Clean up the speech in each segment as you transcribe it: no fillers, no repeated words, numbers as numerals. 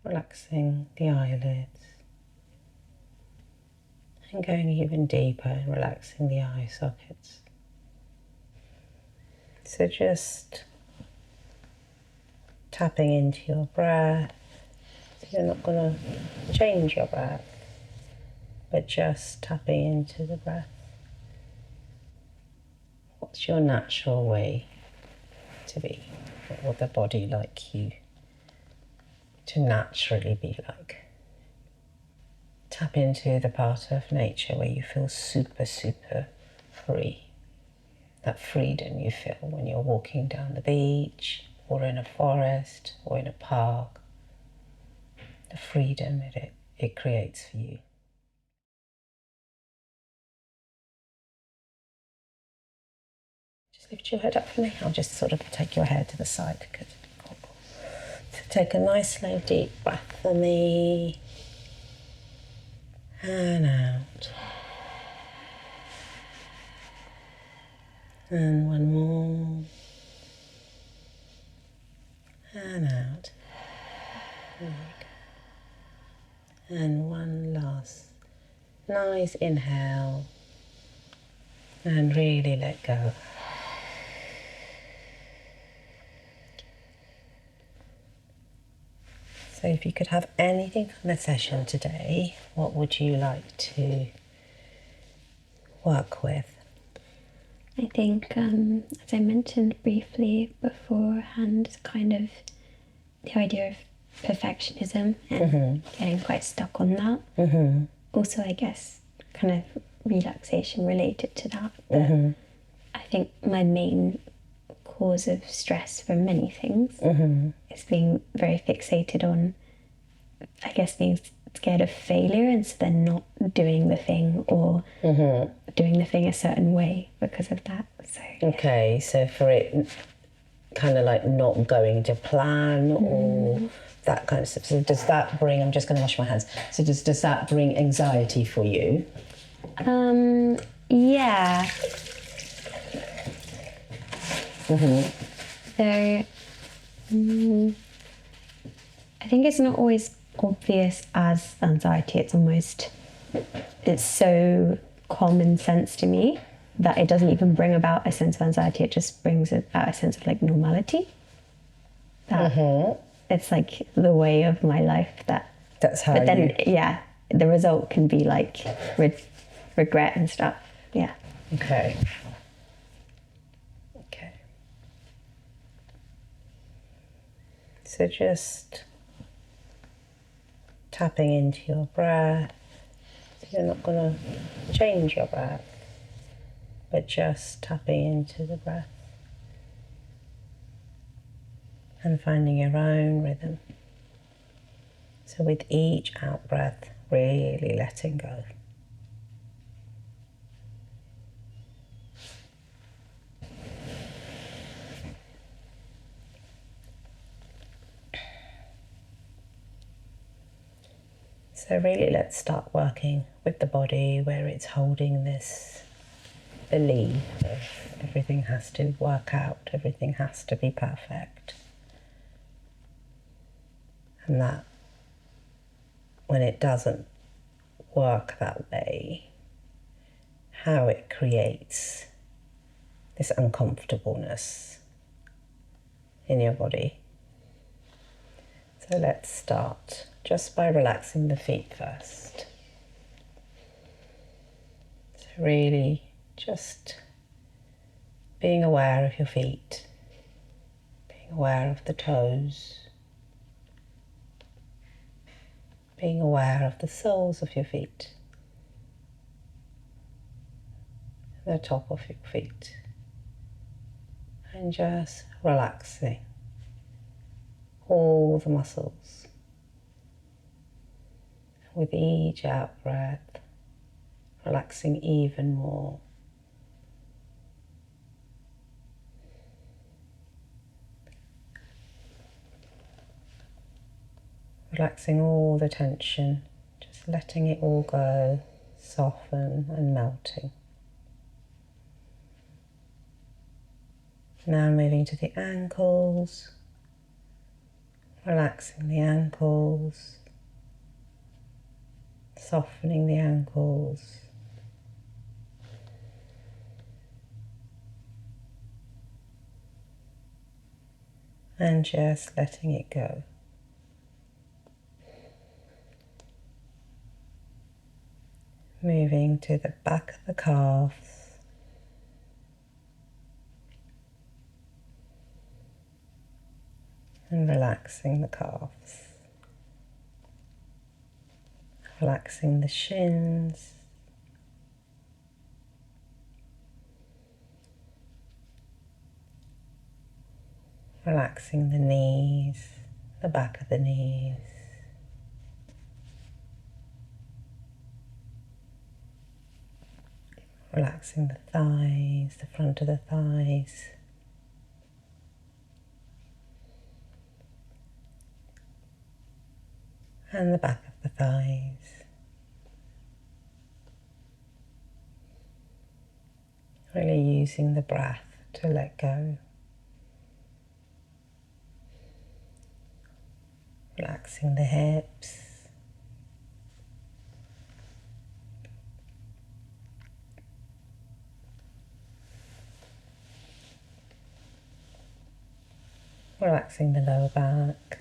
relaxing the eyelids and going even deeper and relaxing the eye sockets. So just tapping into your breath. So you're not going to change your breath, but just tapping into the breath. What's your natural way to be? What would the body like you to naturally be like? Tap into the part of nature where you feel super, super free. That freedom you feel when you're walking down the beach or in a forest or in a park. The freedom it creates for you. Just lift your head up for me. I'll just sort of take your head to the side. Good. So take a nice slow deep breath for me. And out. And one more. And out. There we go. And one last nice inhale. And really let go. So if you could have anything from the session today, what would you like to work with? I think, as I mentioned briefly beforehand, it's kind of the idea of perfectionism and getting quite stuck on that. Also, I guess, kind of relaxation related to that. But I think my main cause of stress for many things is being very fixated on, I guess, being scared of failure and so then not doing the thing or doing the thing a certain way because of that. So okay, so for it kind of like not going to plan or that kind of stuff. So does that bring, I'm just going to wash my hands. So does that bring anxiety for you? Yeah. So I think it's not always obvious as anxiety. It's so common sense to me that it doesn't even bring about a sense of anxiety. It just brings about a sense of like normality. That it's like the way of my life. That's how. But then, yeah, the result can be like regret and stuff. Yeah. Okay. So just tapping into your breath. So you're not going to change your breath, but just tapping into the breath and finding your own rhythm. So with each out breath, really letting go. So really let's start working with the body where it's holding this belief of everything has to work out, everything has to be perfect. And that when it doesn't work that way, how it creates this uncomfortableness in your body. So let's start just by relaxing the feet first. So really just being aware of your feet, being aware of the toes, being aware of the soles of your feet, the top of your feet, and just relaxing all the muscles. With each out breath, relaxing even more. Relaxing all the tension, just letting it all go, soften and melting. Now moving to the ankles, Relaxing the ankles, softening the ankles, and just letting it go. Moving to the back of the calves, and relaxing the calves. Relaxing the shins, relaxing the knees, the back of the knees, relaxing the thighs, the front of the thighs, and the back of the thighs. Really using the breath to let go. Relaxing the hips, relaxing the lower back,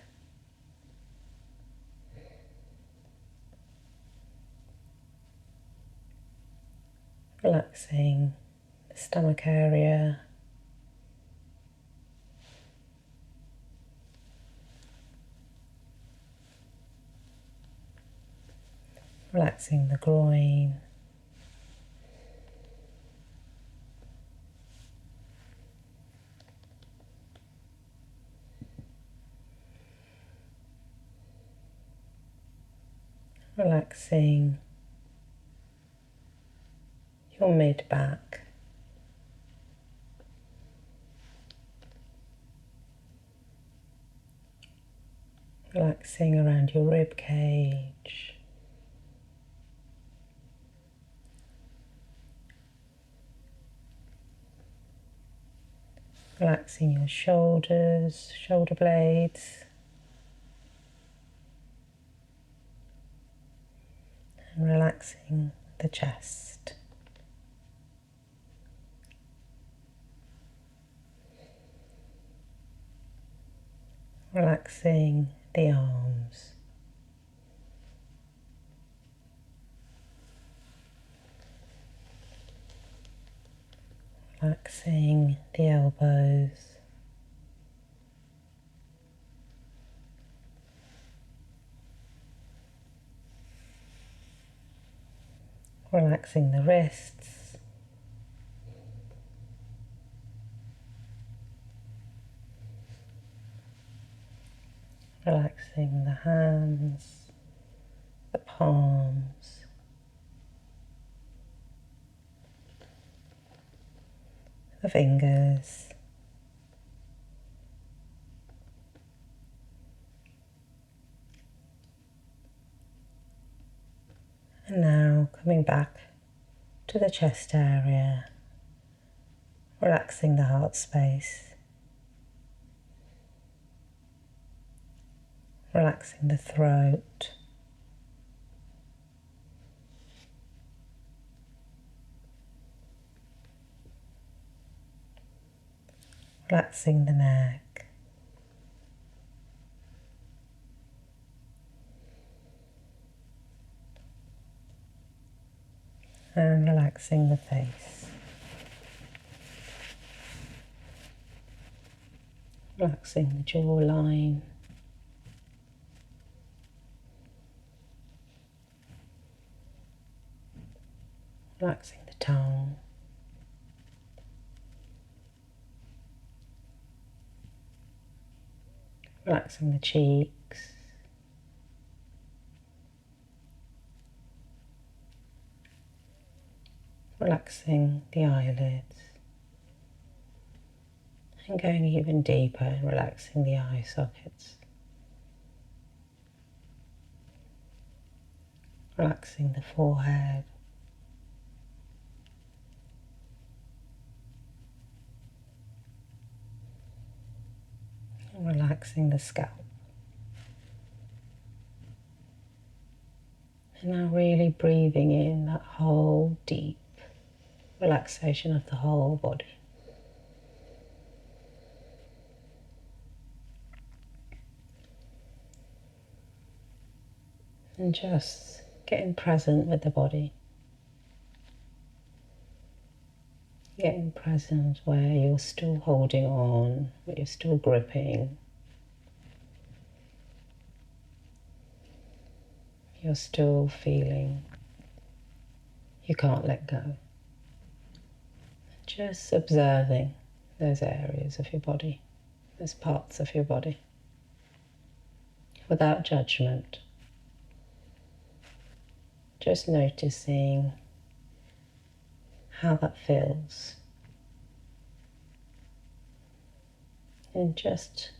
relaxing the stomach area, relaxing the groin, relaxing your mid-back, relaxing around your rib cage, relaxing your shoulders, shoulder blades, and relaxing the chest. Relaxing the arms, relaxing the elbows, relaxing the wrists, relaxing the hands, the palms, the fingers, and now coming back to the chest area, relaxing the heart space, relaxing the throat, relaxing the neck, and relaxing the face. Relaxing the jawline, relaxing the tongue, relaxing the cheeks, relaxing the eyelids, and going even deeper and relaxing the eye sockets, relaxing the forehead, and relaxing the scalp. And now really breathing in that whole deep relaxation of the whole body. And just getting present with the body. Getting present where you're still holding on, where you're still gripping. You're still feeling you can't let go. Just observing those areas of your body, those parts of your body, without judgment. Just noticing how that feels. And just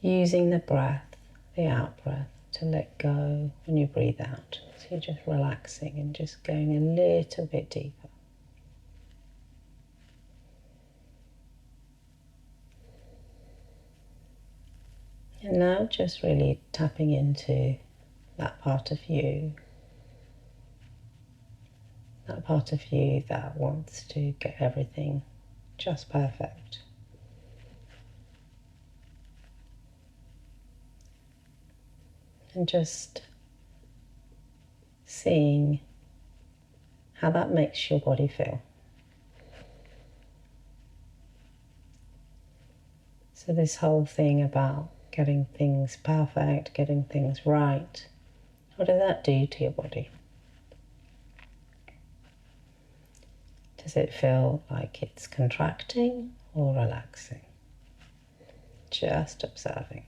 using the breath, the out breath, to let go when you breathe out. So you're just relaxing and just going a little bit deeper. And now just really tapping into that part of you that wants to get everything just perfect. And just seeing how that makes your body feel. So this whole thing about getting things perfect, getting things right, what does that do to your body? Does it feel like it's contracting or relaxing? Just observing.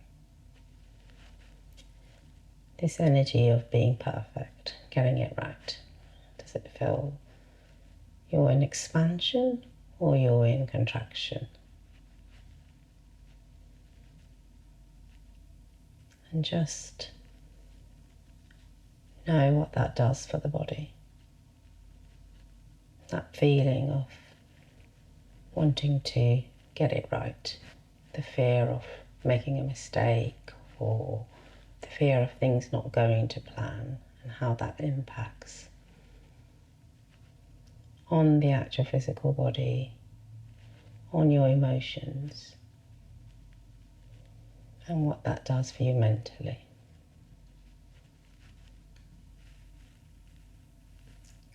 This energy of being perfect, getting it right. Does it feel you're in expansion or you're in contraction? And just know what that does for the body. That feeling of wanting to get it right, the fear of making a mistake or the fear of things not going to plan and how that impacts on the actual physical body, on your emotions, and what that does for you mentally.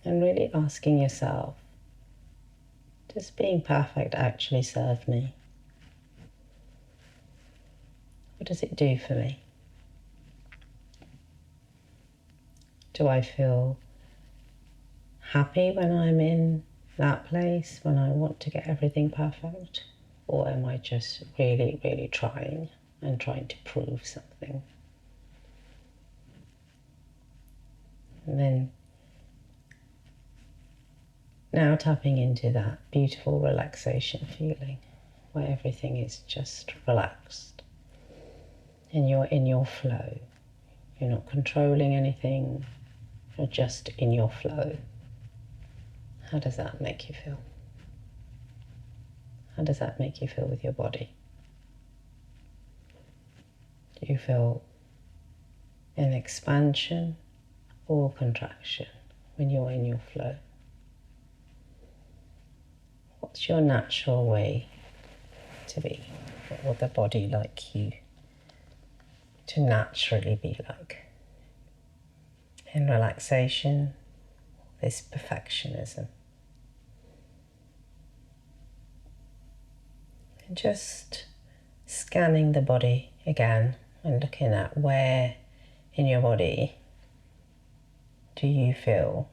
And really asking yourself, does being perfect actually serve me? What does it do for me? Do I feel happy when I'm in that place, when I want to get everything perfect? Or am I just really, really trying and trying to prove something? And then now tapping into that beautiful relaxation feeling where everything is just relaxed and you're in your flow. You're not controlling anything, you're just in your flow. How does that make you feel? How does that make you feel with your body? Do you feel an expansion or contraction when you're in your flow? What's your natural way to be? What would the body like you to naturally be like? In relaxation, this perfectionism. And just scanning the body again and looking at where in your body do you feel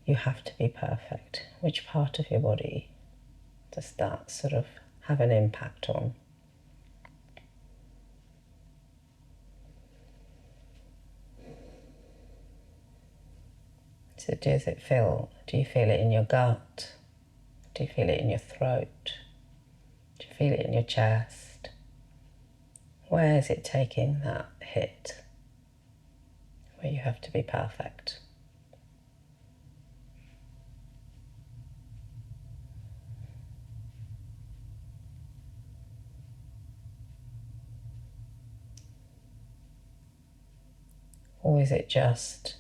you have to be perfect? Which part of your body does that sort of have an impact on? So do you feel it in your gut? Do you feel it in your throat? Do you feel it in your chest? Where is it taking that hit where you have to be perfect? Or is it just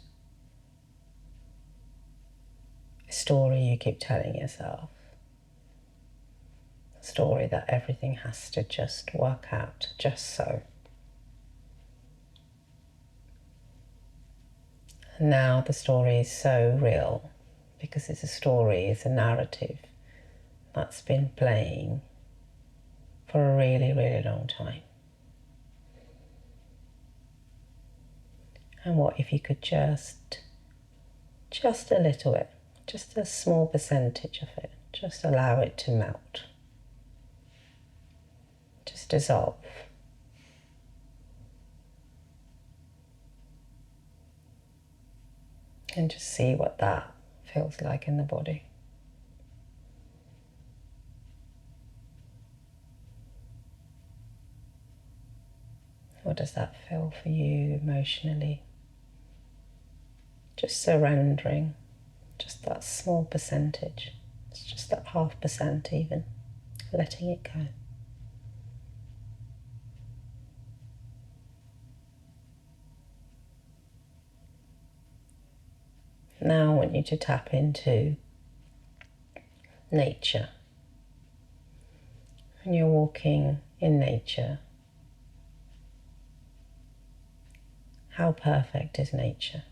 a story you keep telling yourself? A story that everything has to just work out just so. And now the story is so real because it's a story, it's a narrative that's been playing for a really, really long time. And what if you could just a little bit, just a small percentage of it, just allow it to melt, just dissolve. And just see what that feels like in the body. What does that feel for you emotionally? Just surrendering, just that small percentage. It's just that 0.5% even, letting it go. Now I want you to tap into nature. When you're walking in nature, how perfect is nature?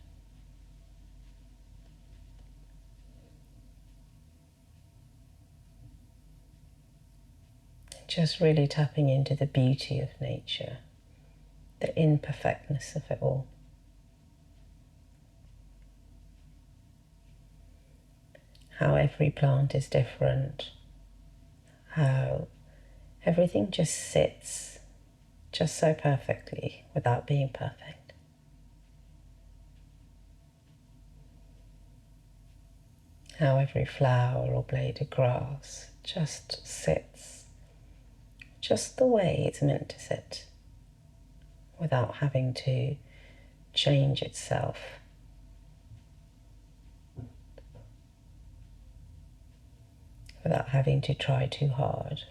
Just really tapping into the beauty of nature, the imperfectness of it all. How every plant is different, how everything just sits just so perfectly without being perfect. How every flower or blade of grass just sits just the way it's meant to sit without having to change itself. Without having to try too hard.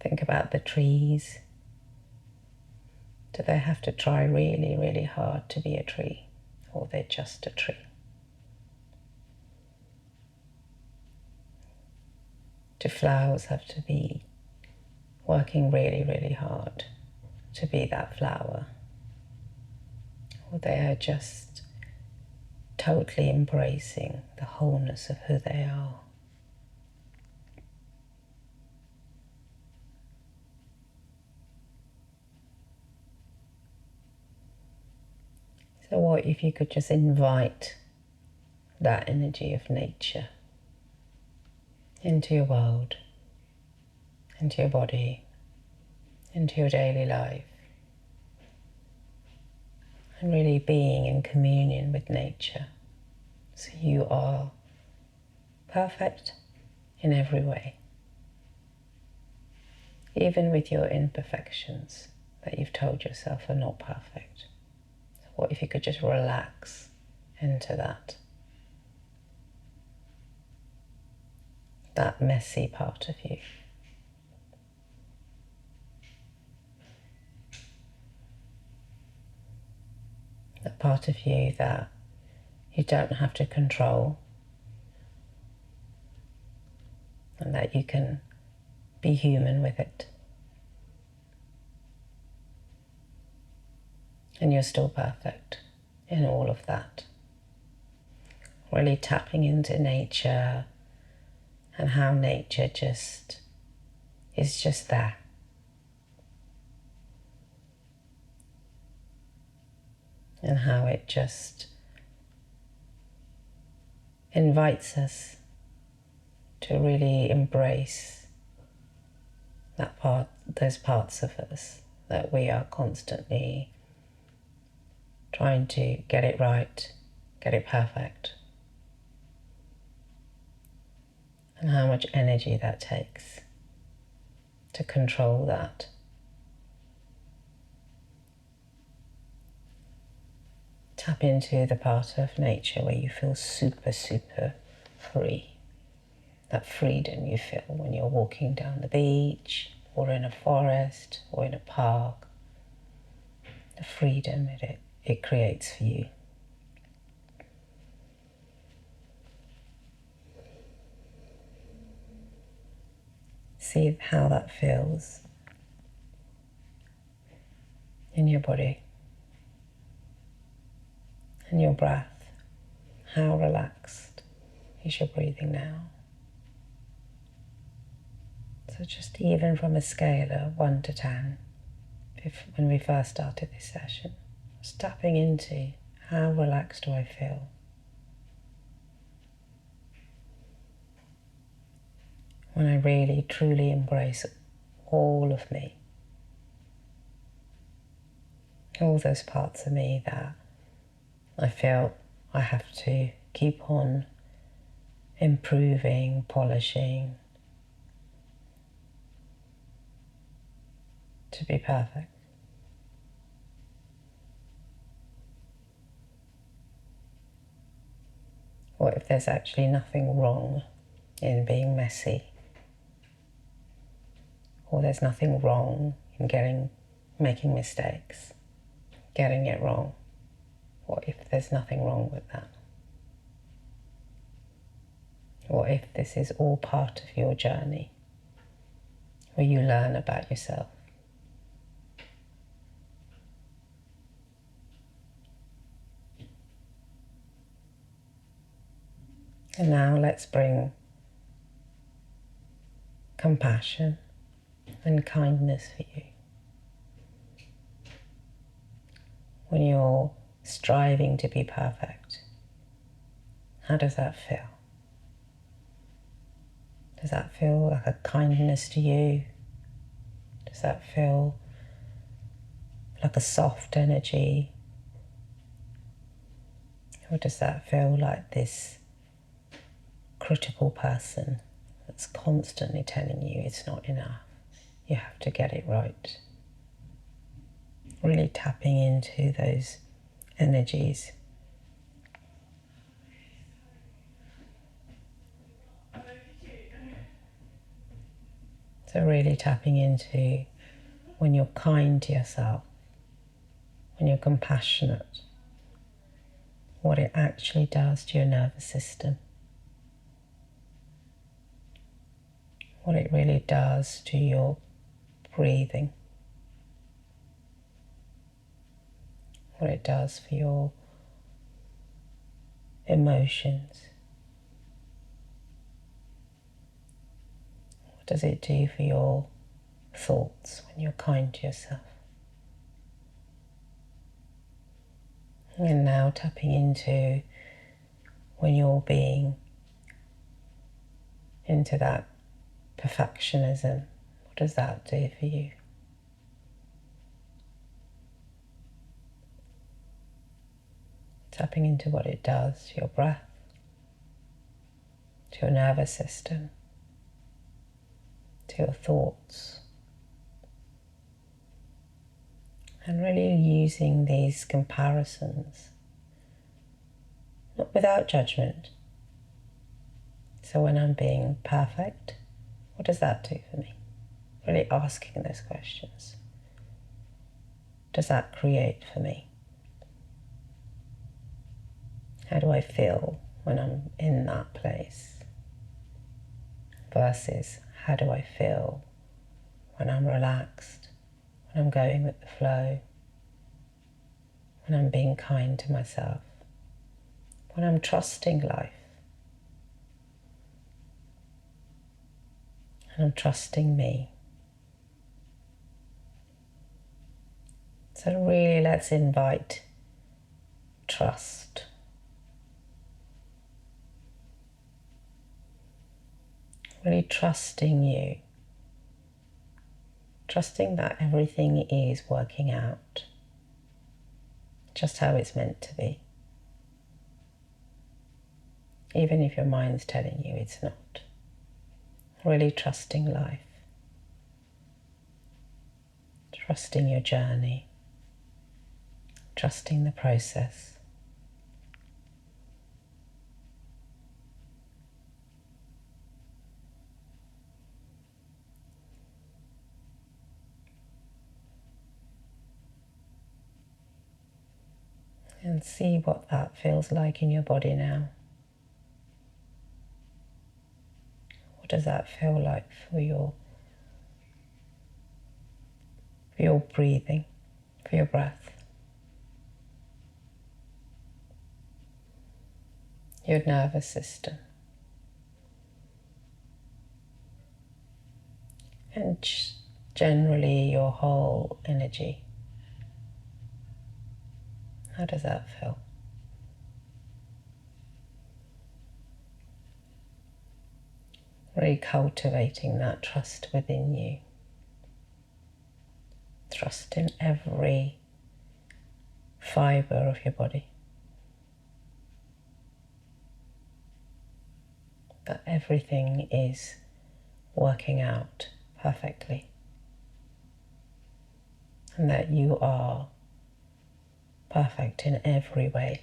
Think about the trees. Do they have to try really, really hard to be a tree? Or they're just a tree? Do flowers have to be working really, really hard to be that flower? Or they are just totally embracing the wholeness of who they are? So what if you could just invite that energy of nature into your world, into your body, into your daily life, and really being in communion with nature. So you are perfect in every way, even with your imperfections that you've told yourself are not perfect. So what if you could just relax into that messy part of you? That part of you that you don't have to control, and that you can be human with it. And you're still perfect in all of that. Really tapping into nature and how nature just is just there. And how it just invites us to really embrace those parts of us that we are constantly trying to get it right, get it perfect. And how much energy that takes to control that. Tap into the part of nature where you feel super, super free. That freedom you feel when you're walking down the beach, or in a forest or in a park, the freedom it creates for you. See how that feels in your body and your breath. How relaxed is your breathing now? So just even from a scale of 1 to 10, when we first started this session, just tapping into how relaxed do I feel? When I really truly embrace all of me, all those parts of me that I feel I have to keep on improving, polishing, to be perfect. What if there's actually nothing wrong in being messy? Or there's nothing wrong in making mistakes, getting it wrong? What if there's nothing wrong with that? What if this is all part of your journey, where you learn about yourself? And now let's bring compassion and kindness for you. When you're striving to be perfect, how does that feel? Does that feel like a kindness to you? Does that feel like a soft energy? Or does that feel like this critical person that's constantly telling you it's not enough, you have to get it right? Really tapping into those energies. So really tapping into when you're kind to yourself, when you're compassionate, what it actually does to your nervous system, what it really does to your breathing, what it does for your emotions, what does it do for your thoughts when you're kind to yourself. And now tapping into when you're being into that perfectionism, what does that do for you? Tapping into what it does to your breath, to your nervous system, to your thoughts. And really using these comparisons, not without judgment. So when I'm being perfect, what does that do for me? Really asking those questions. Does that create for me? How do I feel when I'm in that place? Versus how do I feel when I'm relaxed, when I'm going with the flow, when I'm being kind to myself, when I'm trusting life, and I'm trusting me. So really let's invite trust. Really trusting you. Trusting that everything is working out just how it's meant to be. Even if your mind's telling you it's not. Really trusting life. Trusting your journey. Trusting the process. And see what that feels like in your body now. What does that feel like for your breathing, for your breath? Your nervous system. And generally your whole energy. How does that feel? Really cultivating that trust within you. Trust in every fibre of your body. That everything is working out perfectly. And that you are perfect in every way.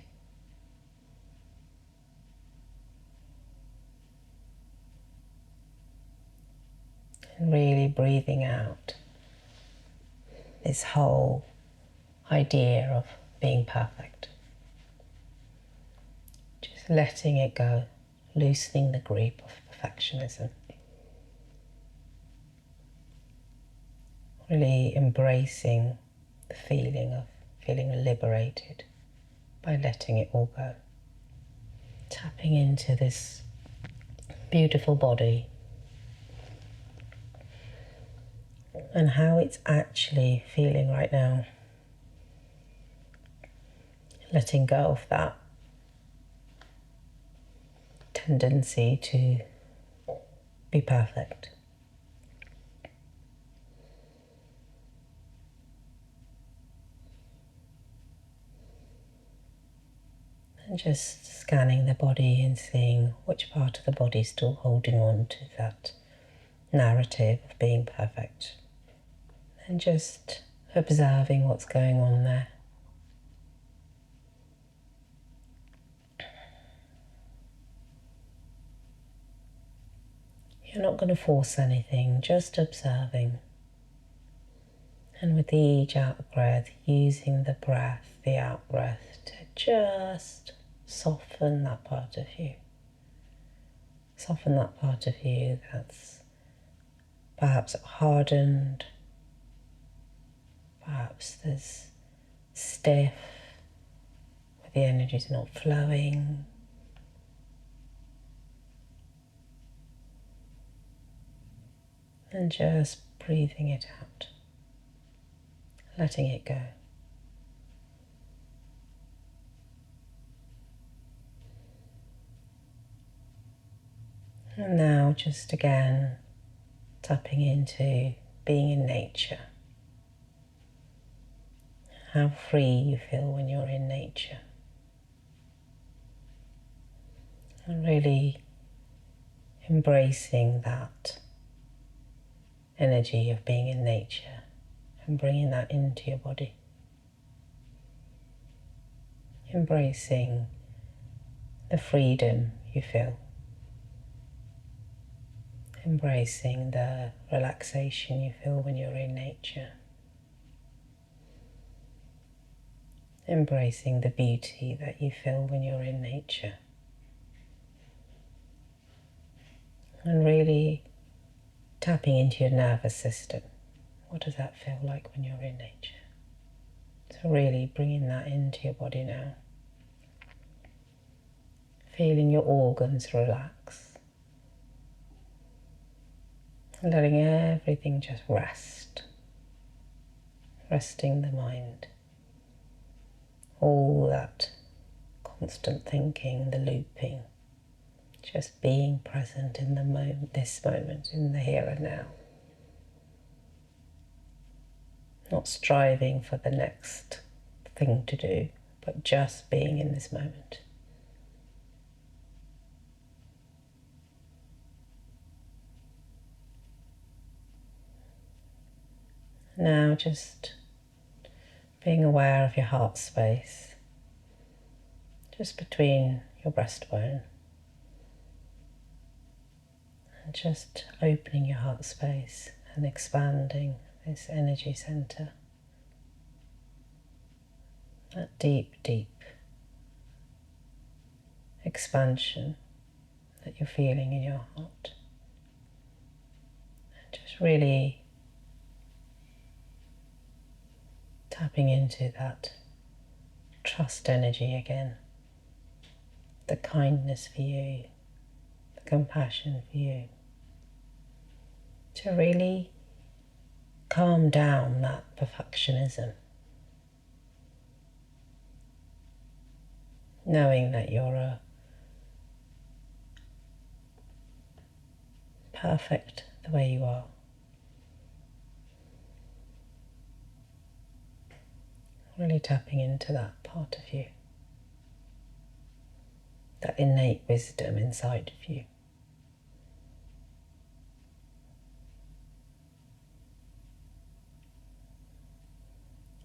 And really breathing out this whole idea of being perfect. Just letting it go, loosening the grip of perfectionism. Really embracing the feeling of feeling liberated by letting it all go. Tapping into this beautiful body and how it's actually feeling right now. Letting go of that tendency to be perfect. And just scanning the body and seeing which part of the body is still holding on to that narrative of being perfect. And just observing what's going on there. You're not going to force anything, just observing. And with each out breath, using the breath, the out breath, to just soften that part of you. Soften that part of you that's perhaps hardened, perhaps there's stiff, where the energy's not flowing. And just breathing it out, letting it go. And now just again tapping into being in nature. How free you feel when you're in nature. And really embracing that energy of being in nature and bringing that into your body. Embracing the freedom you feel. Embracing the relaxation you feel when you're in nature. Embracing the beauty that you feel when you're in nature. And really tapping into your nervous system. What does that feel like when you're in nature? So really bringing that into your body now. Feeling your organs relax. And letting everything just rest. Resting the mind. All that constant thinking, the looping. Just being present in the moment, this moment, in the here and now. Not striving for the next thing to do, but just being in this moment. Now just being aware of your heart space, just between your breastbone. And just opening your heart space and expanding this energy center. That deep, deep expansion that you're feeling in your heart. Just really tapping into that trust energy again, the kindness for you, the compassion for you, to really calm down that perfectionism, knowing that you're perfect the way you are. Really tapping into that part of you, that innate wisdom inside of you.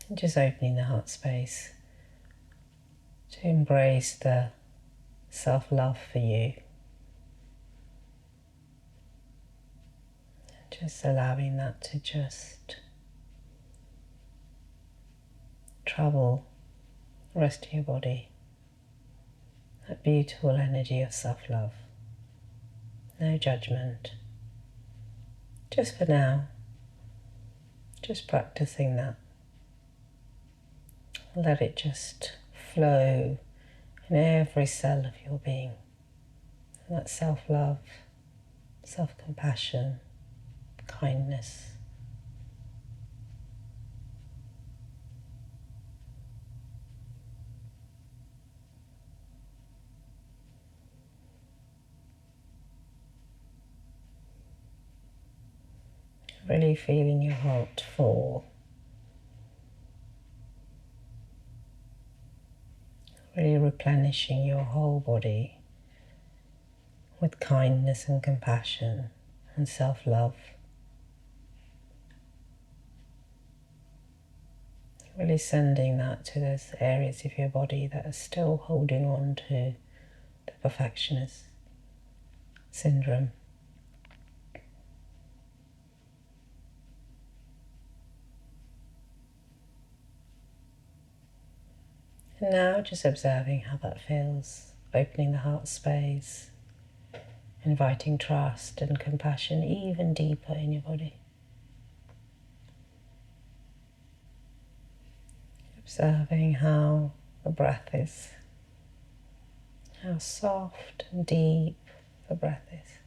And just opening the heart space to embrace the self-love for you. Just allowing that to just travel the rest of your body. That beautiful energy of self-love. No judgment. Just for now, just practicing that. Let it just flow in every cell of your being. And that self-love, self-compassion, kindness. Really feeling your heart full. Really replenishing your whole body with kindness and compassion and self-love. Really sending that to those areas of your body that are still holding on to the perfectionist syndrome. And now just observing how that feels, opening the heart space, inviting trust and compassion even deeper in your body. Observing how the breath is, how soft and deep the breath is.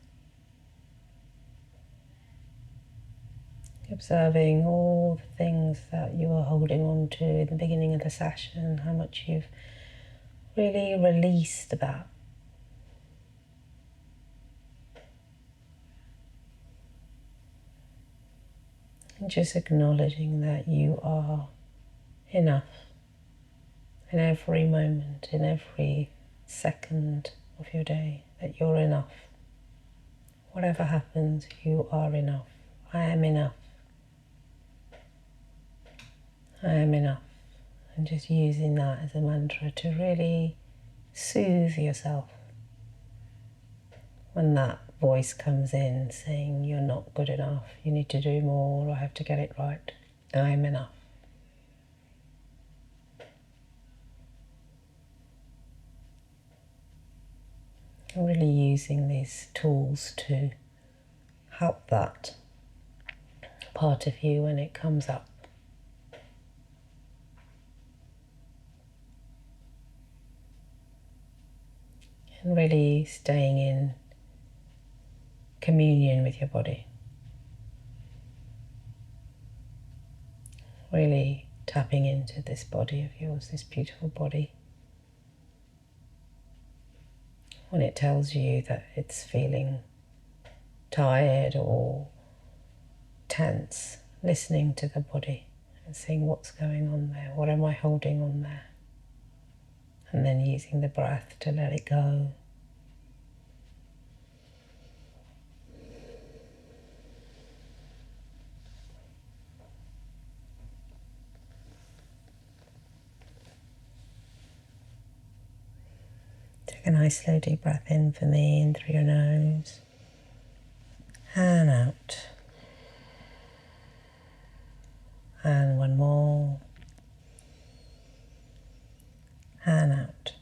Observing all the things that you were holding on to in the beginning of the session, how much you've really released that. And just acknowledging that you are enough in every moment, in every second of your day, that you're enough. Whatever happens, you are enough. I am enough. I am enough. And just using that as a mantra to really soothe yourself when that voice comes in saying you're not good enough, you need to do more, I have to get it right. I am enough. I'm really using these tools to help that part of you when it comes up. And really staying in communion with your body. Really tapping into this body of yours, this beautiful body. When it tells you that it's feeling tired or tense, listening to the body and seeing what's going on there, what am I holding on there? And then using the breath to let it go. Take a nice slow deep breath in for me, in through your nose and out. And one more. And out.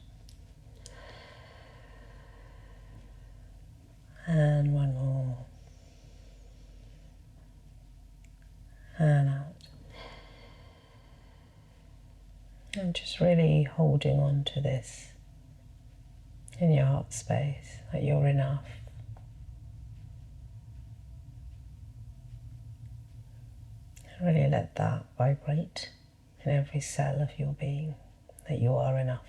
And just really holding on to this in your heart space, that you're enough. And really let that vibrate in every cell of your being, that you are enough.